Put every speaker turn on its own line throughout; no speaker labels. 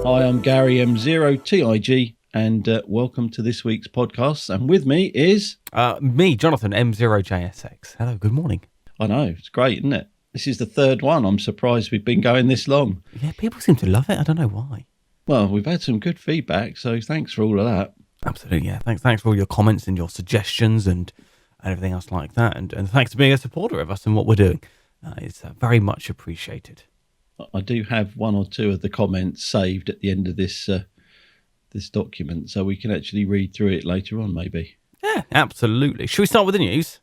Hi, I'm Gary M0TIG, and welcome to this week's podcast. And with me is...
me, Jonathan M0JSX. Hello, good morning.
I know, it's great, isn't it? This is the third one. I'm surprised we've been going this long.
Yeah, people seem to love it. I don't know why.
Well, we've had some good feedback, so thanks for all of that.
Absolutely, yeah. Thanks for all your comments and your suggestions and everything else like that. And thanks for being a supporter of us and what we're doing. It's very much appreciated.
I do have one or two of the comments saved at the end of this document, so we can actually read through it later on, maybe.
Yeah, absolutely. Should we start with the news?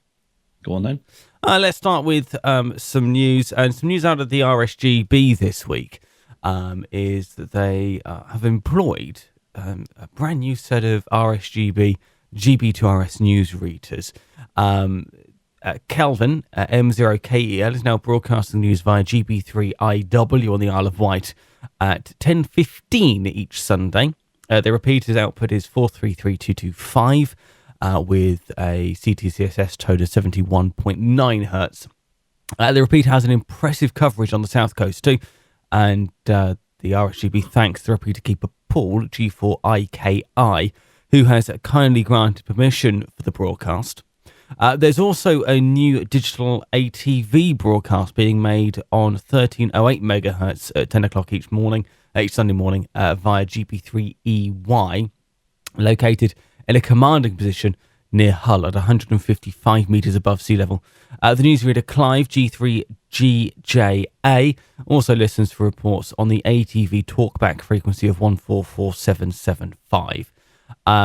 Go on then.
Let's start with some news. And some news out of the RSGB this week is that they have employed a brand new set of RSGB GB2RS news readers. Kelvin, M0KEL, is now broadcasting news via GB3IW on the Isle of Wight at 10:15 each Sunday. The repeater's output is 433225 with a CTCSS tone of 71.9 hertz. The repeater has an impressive coverage on the south coast too, and the RSGB thanks the repeater keeper Paul, G4IKI, who has kindly granted permission for the broadcast. There's also a new digital ATV broadcast being made on 1308 megahertz at 10 o'clock each Sunday morning via GP3EY, located in a commanding position near Hull at 155 metres above sea level. The newsreader Clive G3GJA also listens for reports on the ATV talkback frequency of 144775.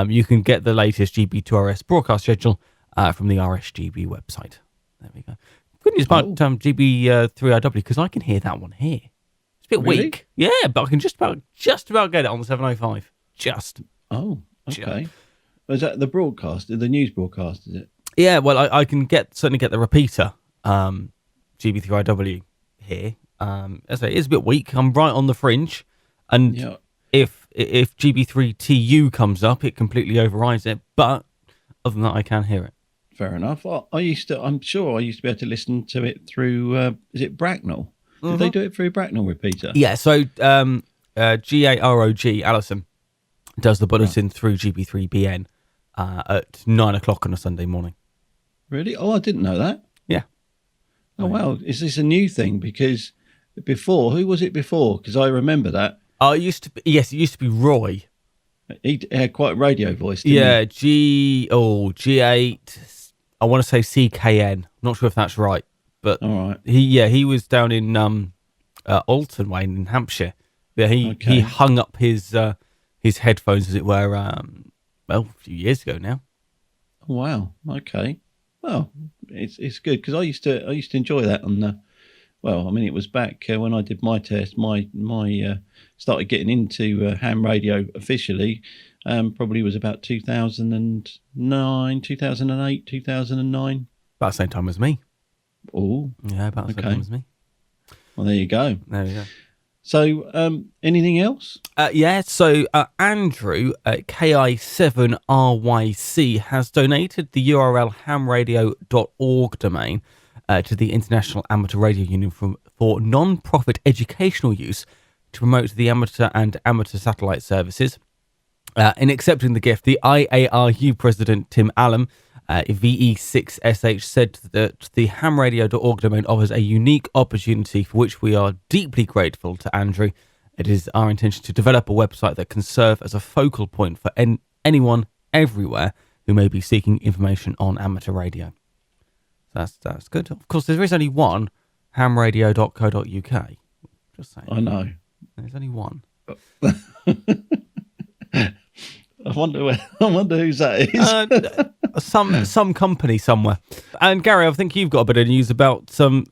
You can get the latest GB2RS broadcast schedule from the RSGB website. There we go. Good news about GB3IW, because I can hear that one here. It's a bit weak. Yeah, but I can just about get it on the 705.
Oh, okay. Is that the broadcast, the news broadcast, is it?
Yeah, well, I can certainly get the repeater, GB3IW here. As I say, it's a bit weak. I'm right on the fringe. And if GB3TU comes up, it completely overrides it. But other than that, I can hear it.
Fair enough. I'm sure I used to be able to listen to it through, is it Bracknell? Did they do it through Bracknell repeater?
Yeah, so GAROG, Alison, does the bulletin through GB3BN at 9 o'clock on a Sunday morning.
Really? Oh, I didn't know that.
Yeah.
Oh, wow. Is this a new thing? Because before, who was it before? Because I remember that.
It used to be Roy.
He had quite a radio voice, didn't he?
G8, I want to say CKN. Not sure if that's right. But
all right.
He was down in Alton Way in Hampshire. Yeah, he hung up his headphones, as it were, a few years ago now.
Oh, wow. Okay. Well, it's good, because I used to enjoy that on the. Well, I mean, it was back when I did my test. My started getting into ham radio officially. Probably was about 2009, 2008, 2009.
About the same time as me.
Oh,
yeah, about the same time as me.
Well, there you go.
There you go.
So, anything else?
So Andrew at KI7RYC has donated the URL hamradio.org domain to the International Amateur Radio Union for non-profit educational use to promote the amateur and amateur satellite services. In accepting the gift, the IARU president, Tim Allen, VE6SH, said that the hamradio.org domain offers a unique opportunity for which we are deeply grateful to Andrew. It is our intention to develop a website that can serve as a focal point for anyone everywhere who may be seeking information on amateur radio. That's good. Of course, there is only one, hamradio.co.uk. Just saying.
I know.
There's only one.
I wonder whose that
is. Some company somewhere. And Gary, I think you've got a bit of news about someone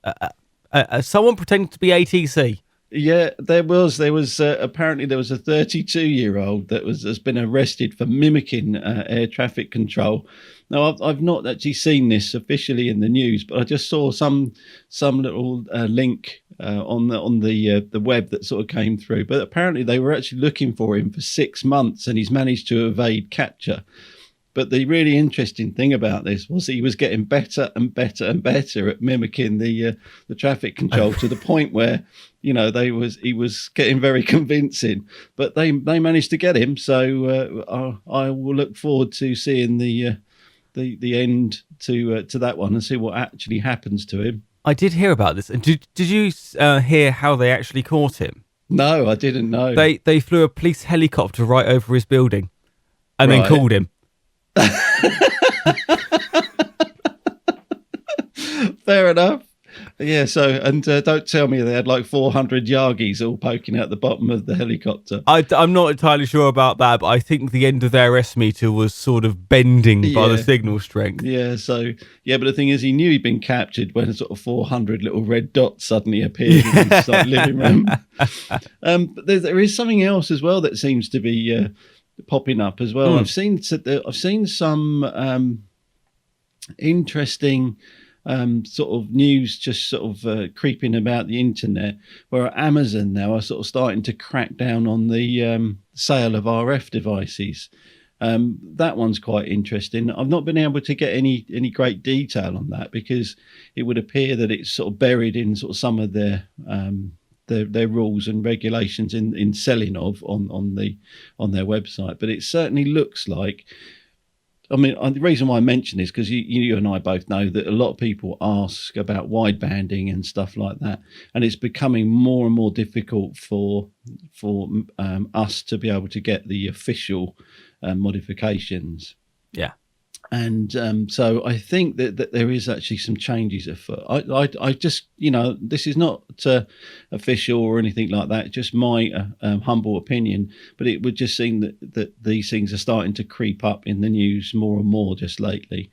pretending to be ATC.
Yeah, there was apparently there was a 32-year-old that has been arrested for mimicking air traffic control. Now, I've not actually seen this officially in the news, but I just saw some little link on the web that sort of came through. But apparently they were actually looking for him for 6 months, and he's managed to evade capture. But the really interesting thing about this was he was getting better and better and better at mimicking the traffic control to the point where, he was getting very convincing. But they managed to get him. So I will look forward to seeing the end to that one and see what actually happens to him.
I did hear about this. And did you hear how they actually caught him?
No, I didn't know.
They flew a police helicopter right over his building and then called him.
Fair enough. Yeah, so, and don't tell me they had like 400 Yagis all poking out the bottom of the helicopter.
I'm not entirely sure about that, but I think the end of their S meter was sort of bending by the signal strength.
Yeah, so, but the thing is, he knew he'd been captured when sort of 400 little red dots suddenly appeared in his living room. But there is something else as well that seems to be popping up as well. I've seen some interesting sort of news just sort of creeping about the internet, where Amazon now are sort of starting to crack down on the sale of RF devices. That one's quite interesting. I've not been able to get any great detail on that, because it would appear that it's sort of buried in sort of some of their rules and regulations in selling on their website. But it certainly looks like, I mean, the reason why I mention this, because you and I both know that a lot of people ask about widebanding and stuff like that, and it's becoming more and more difficult for us to be able to get the official modifications.
Yeah.
And so I think that there is actually some changes afoot. I just, this is not official or anything like that, just my humble opinion, but it would just seem that these things are starting to creep up in the news more and more just lately.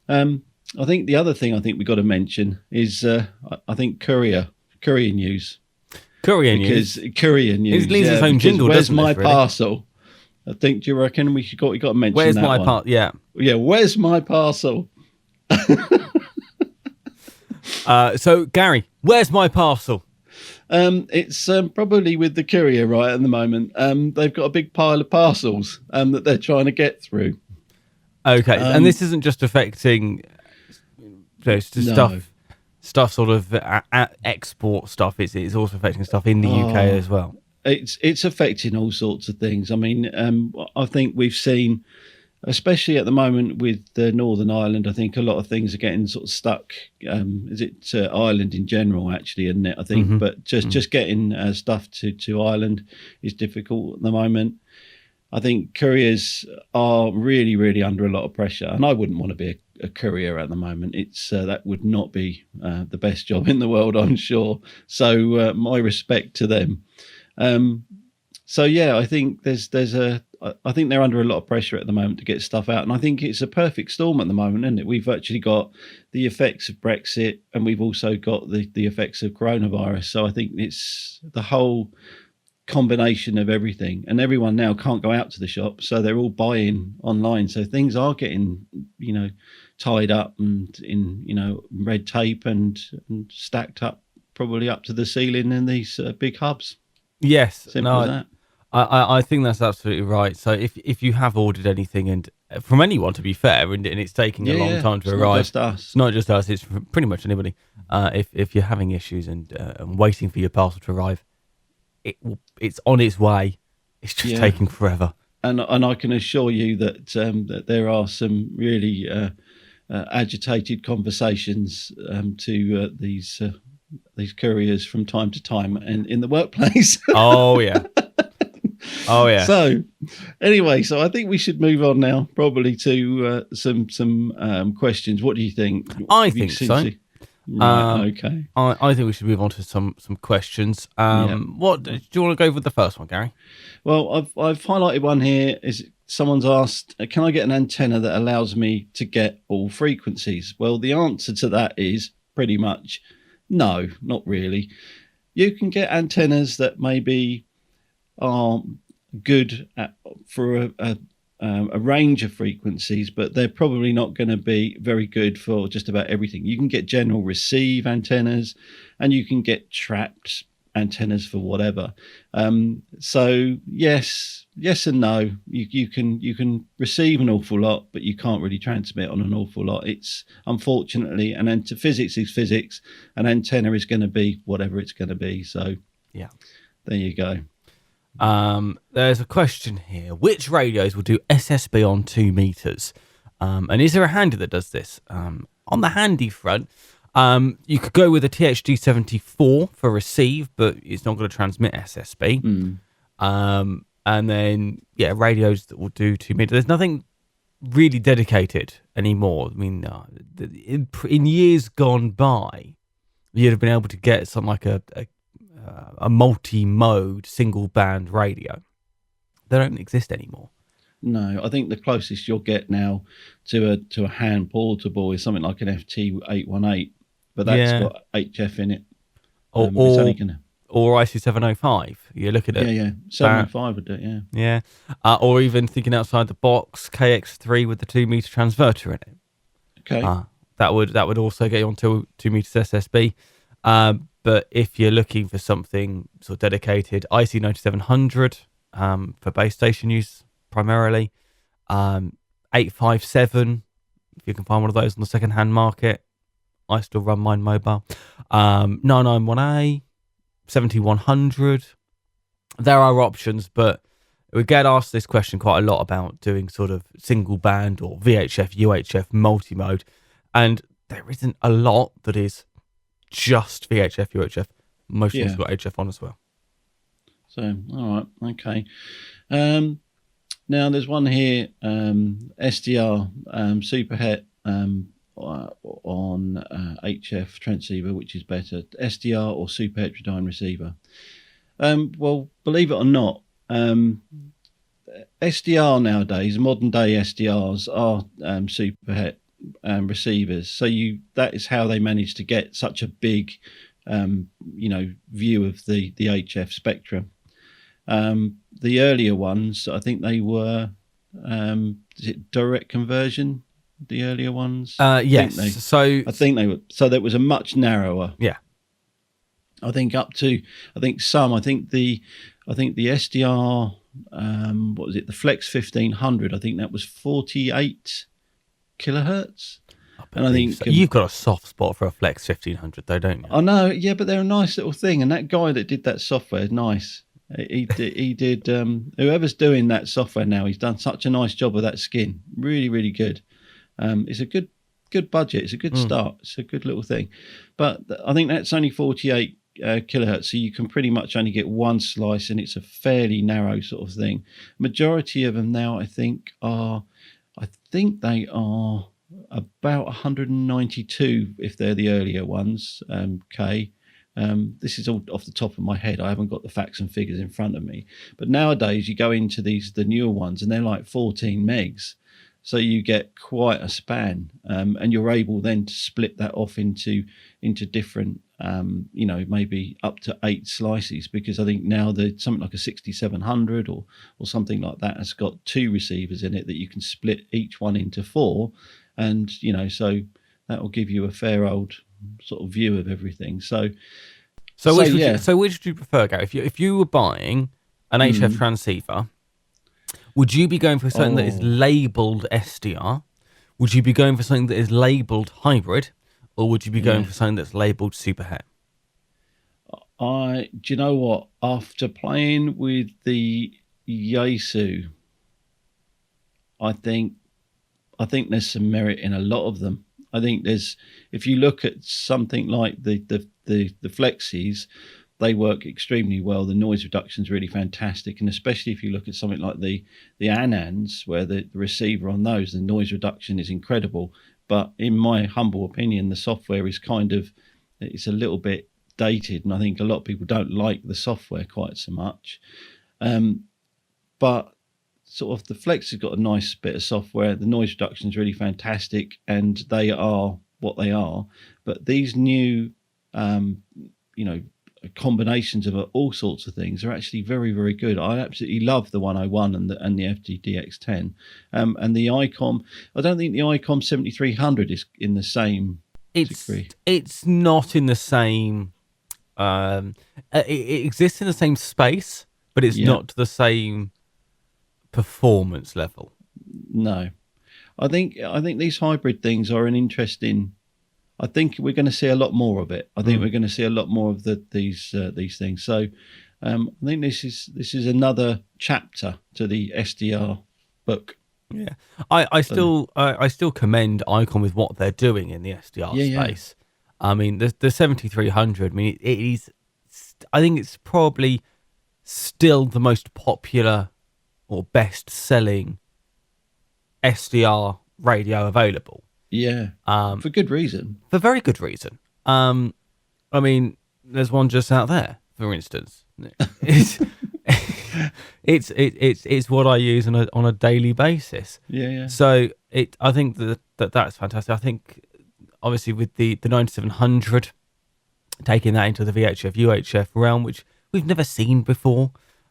I think the other thing I think we've got to mention is I think Courier news.
Courier news?
Because Courier news.
It leaves its own jingle, doesn't it?
Where's my parcel? I think, do you reckon we got to mention
where's
that
my
one?
parcel? Yeah.
Yeah, where's my parcel?
So, Gary, where's my parcel?
It's probably with the courier right at the moment. They've got a big pile of parcels that they're trying to get through.
Okay, and this isn't just affecting stuff sort of export stuff. It's also affecting stuff in the UK as well.
It's affecting all sorts of things. I mean, I think we've seen, especially at the moment with Northern Ireland, I think a lot of things are getting sort of stuck. Is it Ireland in general, actually, isn't it? I think, but just getting stuff to Ireland is difficult at the moment. I think couriers are really, really under a lot of pressure, and I wouldn't want to be a courier at the moment. It's that would not be the best job in the world, I'm sure. So my respect to them. So yeah, I think I think they're under a lot of pressure at the moment to get stuff out, and I think it's a perfect storm at the moment, isn't it? We've actually got the effects of Brexit, and we've also got the effects of coronavirus. So I think it's the whole combination of everything, and everyone now can't go out to the shop, so they're all buying online. So things are getting, tied up and in, red tape and stacked up, probably up to the ceiling in these big hubs.
Yes,
Simple as that.
I think that's absolutely right. So if you have ordered anything, and from anyone, to be fair, and it's taking a long time to arrive, it's not just us. It's pretty much anybody. If you're having issues and waiting for your parcel to arrive, it's on its way. It's just taking forever. And
I can assure you that there are some really agitated conversations to these couriers from time to time and in the workplace.
Oh yeah.
So anyway, I think we should move on now, probably to some questions. What do you think?
I think so.
Right, okay.
I think we should move on to some questions. What do you want to go with the first one, Gary?
Well, I've highlighted one here. Someone's asked, can I get an antenna that allows me to get all frequencies? Well, the answer to that is pretty much no, not really. You can get antennas that maybe are good for a range of frequencies, but they're probably not going to be very good for just about everything. You can get general receive antennas, and you can get trapped antennas for whatever. So yes and no. You can receive an awful lot, but you can't really transmit on an awful lot. It's unfortunately, and then physics is physics. An antenna is going to be whatever it's going to be. So
Yeah.
there you go.
There's a question here. Which radios will do SSB on 2 meters? And is there a handy that does this? On the handy front, you could go with a THD74 for receive, but it's not going to transmit SSB. And then, radios that will do 2 meters. There's nothing really dedicated anymore. I mean, in years gone by, you'd have been able to get something like a multi-mode single band radio. They don't exist anymore.
No, I think the closest you'll get now to a hand portable is something like an FT818, but that's got HF in it.
Or IC705. You're looking at
705 would do it.
Yeah. Or even thinking outside the box, KX3 with the 2 meter transverter in it.
Okay.
That would also get you on 2 meters SSB. But if you're looking for something sort of dedicated, IC9700 for base station use primarily, 857 if you can find one of those on the second-hand market. I still run mine mobile. 991A, 7100. There are options, but we get asked this question quite a lot about doing sort of single band or VHF, UHF, multi-mode, and there isn't a lot that is just VHF, UHF. Most of them got HF on as well. So,
all right, okay. Now there's one here, SDR, superhet on HF transceiver, which is better, SDR or super heterodyne receiver? Well, believe it or not, SDR nowadays, modern day SDRs are superhet receivers. So that is how they managed to get such a big, view of the HF spectrum. The earlier ones, I think they were, is it direct conversion? The earlier ones?
Yes.
I think they were. So that was a much narrower.
Yeah.
I think the SDR, what was it? The Flex 1500. I think that was 48 kilohertz.
And I think you've got a soft spot for a Flex 1500, though, don't you?
I know. Yeah, but they're a nice little thing. And that guy that did that software is nice. He did. Whoever's doing that software now, he's done such a nice job of that skin. Really, really good. It's a good budget. It's a good start. It's a good little thing. But I think that's only 48 kilohertz, so you can pretty much only get one slice, and it's a fairly narrow sort of thing. Majority of them now, I think they are about 192 if they're the earlier ones. K. This is all off the top of my head. I haven't got the facts and figures in front of me. But nowadays you go into the newer ones and they're like 14 megs. So you get quite a span, and you're able then to split that off into different, maybe up to 8 slices, because I think now something like a 6700 or something like that has got 2 receivers in it that you can split each one into 4, and so that will give you a fair old sort of view of everything. So which would you prefer, Gary? If you were buying an HF transceiver, would you be going for something that is labelled SDR? Would you be going for something that is labelled hybrid? Or would you be going for something that's labelled superhet? Do you know what? After playing with the Yaesu, I think there's some merit in a lot of them. I think if you look at something like the Flexis, they work extremely well. The noise reduction is really fantastic, and especially if you look at something like the Anans, where the receiver on those, the noise reduction is incredible. But in my humble opinion, the software is it's a little bit dated, and I think a lot of people don't like the software quite so much. But sort of the Flex has got a nice bit of software. The noise reduction is really fantastic, and they are what they are. But these new, combinations of all sorts of things are actually very, very good. I absolutely love the 101 and the FTDX10, and the ICOM. I don't think the ICOM 7300 is in the same degree. It's not in the same
It exists in the same space, but it's not to the same performance level.
No, I think these hybrid things are an interesting. I think we're going to see a lot more of it. I think we're going to see a lot more of these things. So I think this is another chapter to the SDR book.
Yeah, I still commend Icon with what they're doing in the SDR space. I mean, the 7300. I mean, it is. I think it's probably still the most popular or best-selling SDR radio available.
Yeah, for good reason.
For very good reason. I mean, there's one just out there, for instance. It's what I use on a daily basis.
Yeah.
So I think that's fantastic. I think obviously with the 9700, taking that into the VHF UHF realm, which we've never seen before,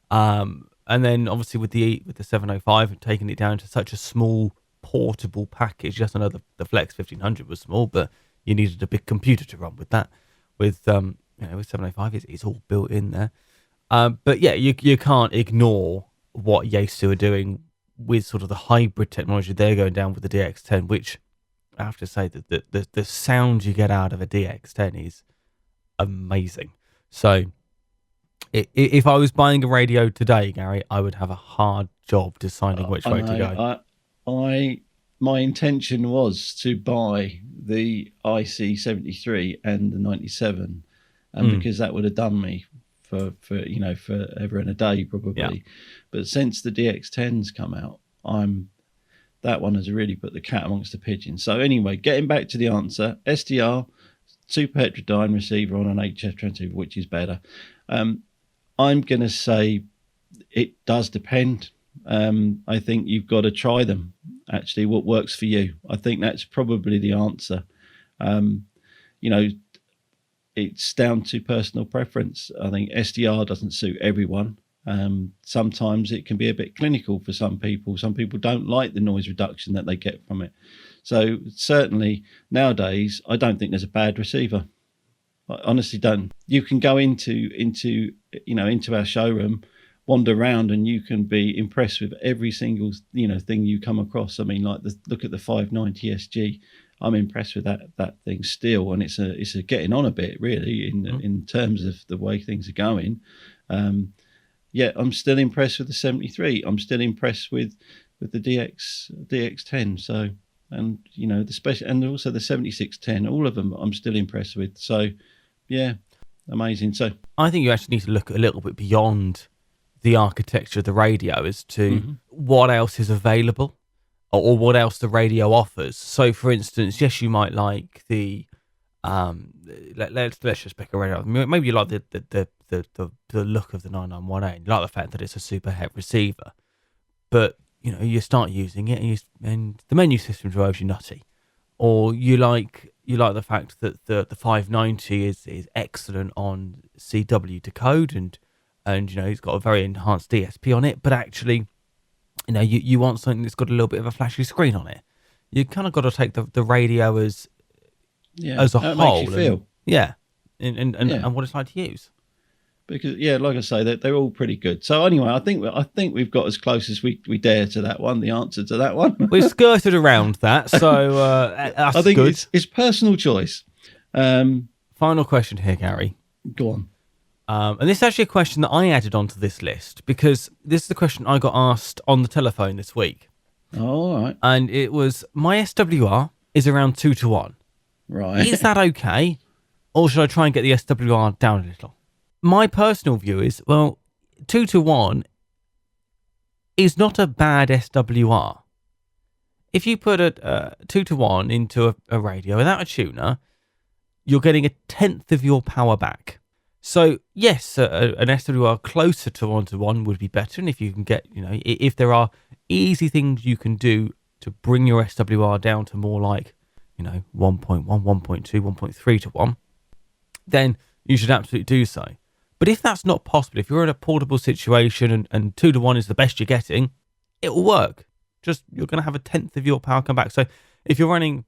and then obviously with the 705 and taking it down to such a small portable package. Just I know the Flex 1500 was small, but you needed a big computer to run with that. With with 705, it's all built in there. But yeah, you can't ignore what Yaesu are doing with sort of the hybrid technology they're going down with the DX10, which I have to say that the sound you get out of a DX10 is amazing. So if I was buying a radio today, Gary, I would have a hard job deciding which way to go.
My intention was to buy the IC73 and the 97, because that would have done me for forever and a day probably. Yeah. But since the DX10's come out, that one has really put the cat amongst the pigeons. So anyway, getting back to the answer, SDR, super heterodyne receiver on an HF transceiver, which is better. I'm going to say it does depend. I think you've got to try them, actually, what works for you. I think that's probably the answer. It's down to personal preference. I think SDR doesn't suit everyone. Sometimes it can be a bit clinical for some people. Some people don't like the noise reduction that they get from it. So certainly nowadays, I don't think there's a bad receiver. I honestly don't. You can go into our showroom, wander around, and you can be impressed with every single thing you come across. I mean, like look at the 590 SG. I'm impressed with that thing still, and it's a getting on a bit really in terms of the way things are going. I'm still impressed with the 73. I'm still impressed with the DX10. So, and the special, and also the 7610. All of them I'm still impressed with. So, yeah, amazing. So
I think you actually need to look a little bit beyond the architecture of the radio as to what else is available or what else the radio offers. So, for instance, yes, you might like the let's just pick a radio. Maybe you like the look of the 9918. You like the fact that it's a superhet receiver, but you start using it and the menu system drives you nutty. Or you like the fact that the 590 is excellent on CW decode and it's got a very enhanced DSP on it, but actually you want something that's got a little bit of a flashy screen on it. You kind of got to take the radio as a whole.
Makes you feel.
And what it's like to use.
Because like I say, they're all pretty good. So anyway, I think we've got as close as we dare to that one. The answer to that one.
We've skirted around that, so that's
I think
good.
It's personal choice.
Final question here, Gary.
Go on.
And this is actually a question that I added onto this list because this is the question I got asked on the telephone this week.
Oh, all right.
And it was, my SWR is around 2-1.
Right.
Is that okay? Or should I try and get the SWR down a little? My personal view is, 2-1 is not a bad SWR. If you put a 2-1 into a radio without a tuner, you're getting 1/10 of your power back. So yes, an SWR closer to 1-1 would be better. And if you can get, if there are easy things you can do to bring your SWR down to more like, 1.1, 1.2, 1.3-1, then you should absolutely do so. But if that's not possible, if you're in a portable situation and 2-1 is the best you're getting, it will work. Just you're going to have 1/10 of your power come back. So if you're running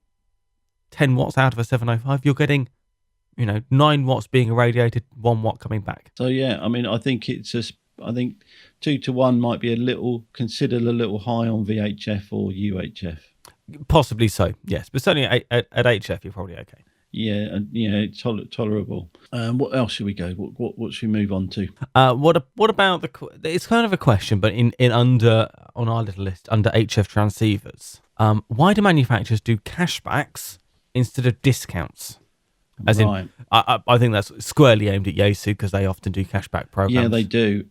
10 watts out of a 705, you're getting 9 watts being irradiated, 1 watt coming back.
So yeah, I mean, I think it's just, I think 2 to 1 might be considered a little high on VHF or UHF.
Possibly so, yes, but certainly at HF you're probably okay.
Yeah, and it's tolerable. What else should we go? What should we move on to?
What about it's kind of a question, but in under on our little list under HF transceivers, why do manufacturers do cashbacks instead of discounts? As
right.
in, I think that's squarely aimed at Yaesu because they often do cashback programs.
Yeah, they do.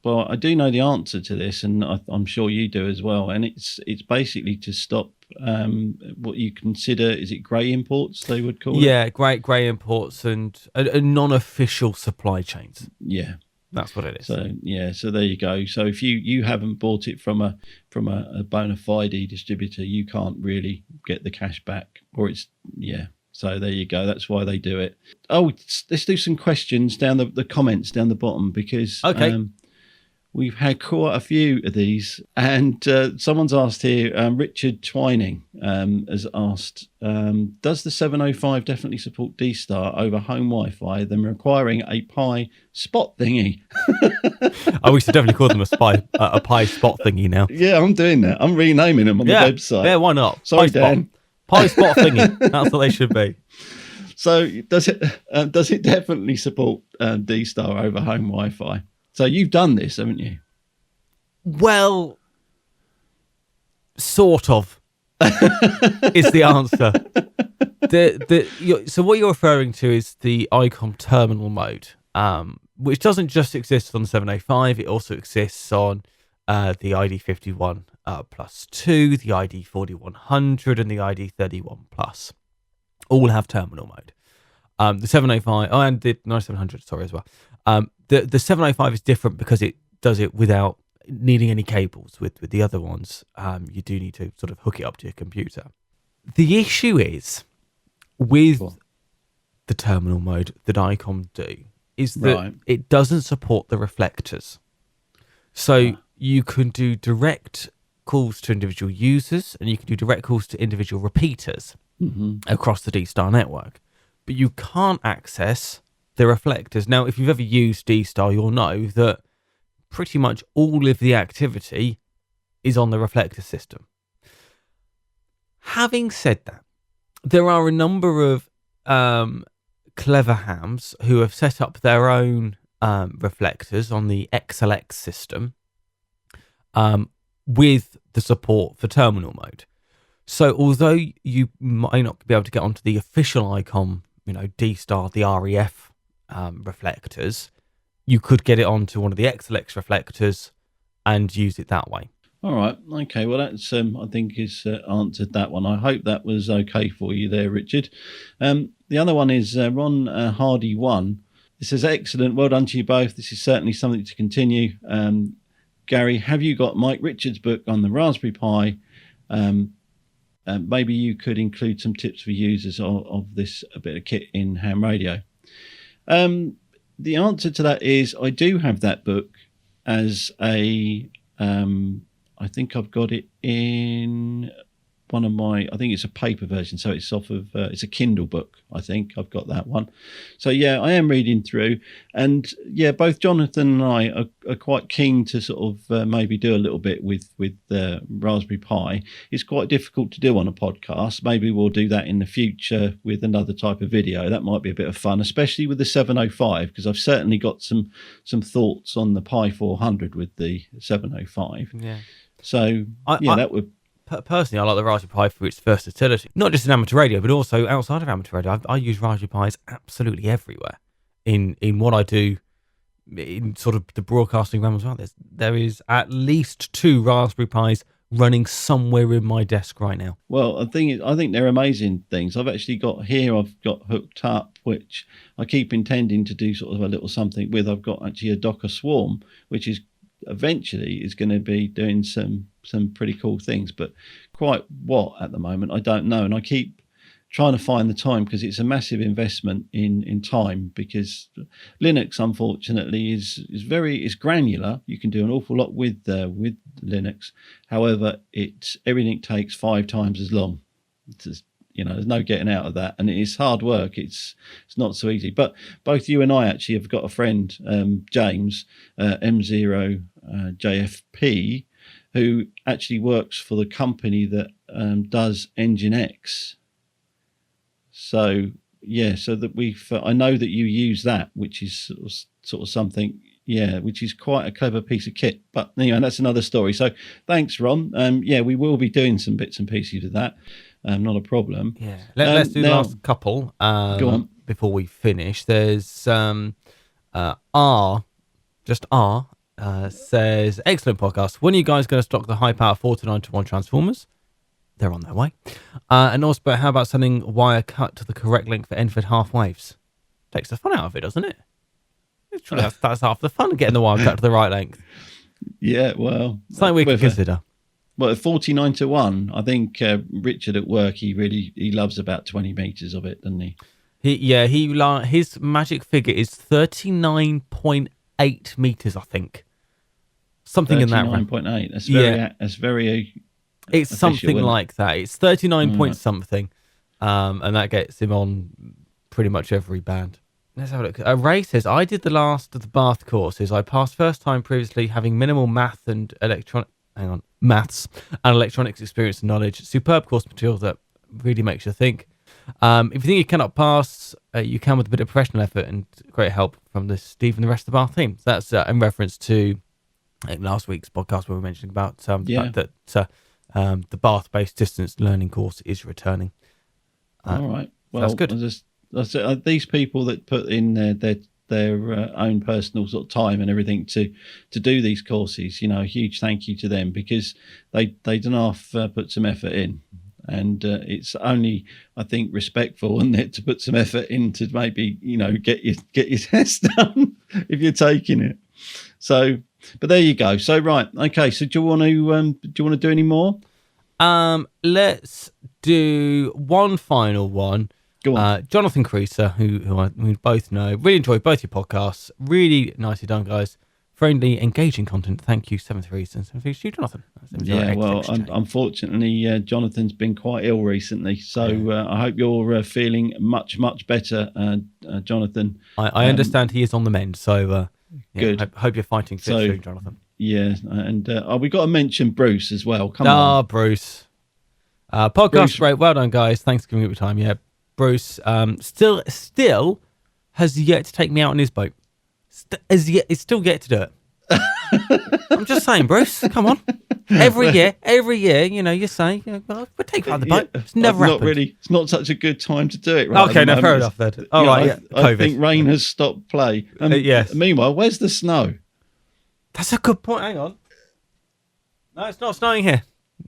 Well, I do know the answer to this, and I'm sure you do as well. And it's basically to stop what you consider, is it grey imports they would call it?
Yeah, grey imports and non-official supply chains.
Yeah,
that's what it is.
So there you go. So if you haven't bought it from a bona fide distributor, you can't really get the cash back, or it's So there you go. That's why they do it. Oh, let's do some questions down the comments down the bottom, because we've had quite a few of these. And someone's asked here, Richard Twining has asked, does the 705 definitely support D-Star over home Wi-Fi, then requiring a Pi spot thingy?
We should definitely call them a Pi spot thingy now.
Yeah, I'm doing that. I'm renaming them on the website.
Yeah, why not?
Sorry, Dan.
Pi spot thingy. That's what they should be.
So does it definitely support D-Star over home Wi-Fi? So you've done this, haven't you?
Well, sort of is the answer. So what you're referring to is the ICOM terminal mode, which doesn't just exist on the 705. It also exists on the ID51 plus 2, the ID4100, and the ID31 plus. All have terminal mode. The 705 and the 9700, sorry, as well. The 705 is different because it does it without needing any cables. With the other ones, you do need to sort of hook it up to your computer. The issue is with the terminal mode that ICOM do is that it doesn't support the reflectors. So you can do direct calls to individual users, and you can do direct calls to individual repeaters across the D-Star network, but you can't access the reflectors. Now, if you've ever used D-Star, you'll know that pretty much all of the activity is on the reflector system. Having said that, there are a number of clever hams who have set up their own reflectors on the XLX system with the support for terminal mode. So although you might not be able to get onto the official ICOM, D-Star, the REF reflectors, you could get it onto one of the XLX reflectors and use it that way.
All right. Okay. Well, that's I think is answered that one. I hope that was okay for you there, Richard. The other one is Ron Hardy 1. It says, excellent. Well done to you both. This is certainly something to continue. Gary, have you got Mike Richards' book on the Raspberry Pi? Maybe you could include some tips for users of this a bit of kit in ham radio. The answer to that is I do have that book as a, I think I've got it in one of my, I think it's a paper version. So it's off of, it's a Kindle book. I think I've got that one. So yeah, I am reading through, and yeah, both Jonathan and I are quite keen to sort of maybe do a little bit with the Raspberry Pi. It's quite difficult to do on a podcast. Maybe we'll do that in the future with another type of video. That might be a bit of fun, especially with the 705, because I've certainly got some thoughts on the Pi 400 with the 705.
Yeah.
So that would.
Personally, I like the Raspberry Pi for its versatility, not just in amateur radio, but also outside of amateur radio. I use Raspberry Pis absolutely everywhere in what I do in sort of the broadcasting realm as well. There is at least 2 Raspberry Pis running somewhere in my desk right now.
Well, I think they're amazing things. I've got hooked up, which I keep intending to do sort of a little something with. I've got actually a Docker Swarm, which is eventually is going to be doing some pretty cool things, but quite what at the moment I don't know, and I keep trying to find the time because it's a massive investment in time, because Linux unfortunately is granular. You can do an awful lot with Linux, however everything takes 5 times as long. there's no getting out of that, and it is hard work. It's not so easy. But both you and I actually have got a friend, James M0 JFP, who actually works for the company that does Engine X. So so that I know that you use that, which is sort of something, which is quite a clever piece of kit. But anyway, that's another story. So thanks, Ron. We will be doing some bits and pieces of that. Not a problem.
Yeah. Let's do the last couple
go on.
before we finish. There's R says, excellent podcast. When are you guys going to stock the high power 4:9:1 transformers? They're on their way. And also, but how about sending wire cut to the correct length for Enford half waves? Takes the fun out of it, doesn't it? That's half the fun, getting the wire cut to the right length.
Yeah, well,
something we can consider.
Well, 49:1, I think Richard at work, he loves about 20 meters of it, doesn't he?
His magic figure is 39.8 meters, I think. Something in that range.
39.8. That's very.
It's
official,
something like that. It's 39 point something, and that gets him on pretty much every band. Let's have a look. Ray says, I did the last of the Bath courses. I passed first time previously, having minimal maths and electronics experience and knowledge. Superb course material that really makes you think. If you think you cannot pass, you can with a bit of professional effort and great help from the Steve and the rest of our team. So that's in reference to last week's podcast where we mentioned about the fact that the Bath-based distance learning course is returning.
All right. Well,
that's good.
These people that put in their own personal sort of time and everything to do these courses, a huge thank you to them, because they don't half put some effort in. And it's only, I think, respectful, isn't it, to put some effort in to maybe, get your test done if you're taking it. So, but there you go. So, right, okay. So, do you want to do any more?
Let's do one final one.
Go on.
Jonathan Creaser, who we both know, really enjoyed both your podcasts. Really nicely done, guys. Friendly, engaging content. Thank you, 73s and 73s to you, Jonathan.
Yeah, well, unfortunately, Jonathan's been quite ill recently, so I hope you're feeling much, much better, Jonathan.
I understand he is on the mend, so
good.
I hope you're fighting fit soon, Jonathan.
Yeah, and we got to mention Bruce as well. Come on.
Bruce. Podcast great. Well done, guys. Thanks for giving me your time. Yeah, Bruce still has yet to take me out on his boat. He's still yet to do it. I'm just saying, Bruce, come on. Every year, you say, we'll take part on the boat. It's never happened.
It's not such a good time to do it. Right,
okay, no, fair enough then. All right,
I think rain has stopped play.
Yes.
Meanwhile, where's the snow?
That's a good point. Hang on. No, it's not snowing here.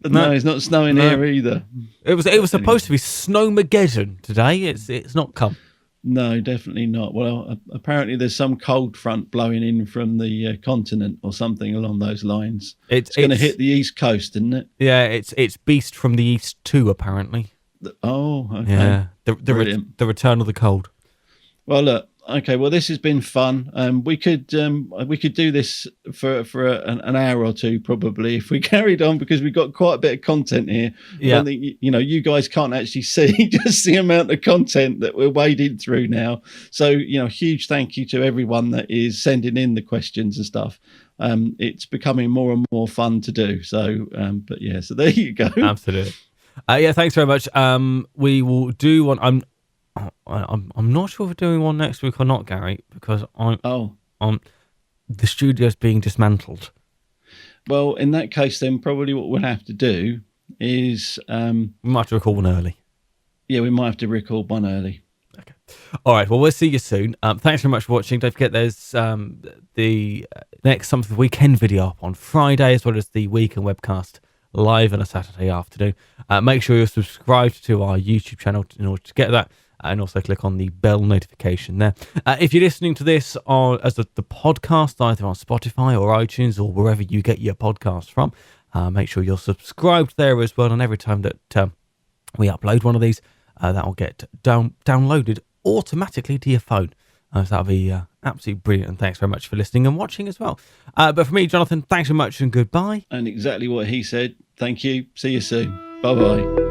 No, it's not snowing here either.
It was supposed to be Snowmageddon today. It's not come.
No, definitely not. Well, apparently there's some cold front blowing in from the continent or something along those lines. It's going to hit the east coast, isn't it?
Yeah, it's Beast from the East too, apparently.
Oh, okay.
Yeah, the return of the cold.
Well, look. Okay, well, this has been fun. We could do this for an hour or two probably if we carried on, because we've got quite a bit of content here.
Yeah.
I think you guys can't actually see just the amount of content that we're wading through now. So huge thank you to everyone that is sending in the questions and stuff. It's becoming more and more fun to do. So, but yeah, so there you go.
Absolutely. Yeah, thanks very much. We will do one. I'm not sure if we're doing one next week or not, Gary, because the studio's being dismantled.
Well, in that case, then probably what we'll have to do is
we might have to record one early.
Yeah, we might have to record one early.
Okay. All right. Well, we'll see you soon. Thanks very much for watching. Don't forget, there's the next Something for the Weekend video up on Friday, as well as the weekend webcast live on a Saturday afternoon. Make sure you're subscribed to our YouTube channel in order to get that. And also click on the bell notification there. If you're listening to this as the podcast, either on Spotify or iTunes or wherever you get your podcasts from, make sure you're subscribed there as well. And every time that we upload one of these, that will get downloaded automatically to your phone. So that'll be absolutely brilliant. And thanks very much for listening and watching as well. But for me, Jonathan, thanks so much and goodbye.
And exactly what he said. Thank you. See you soon. Bye-bye.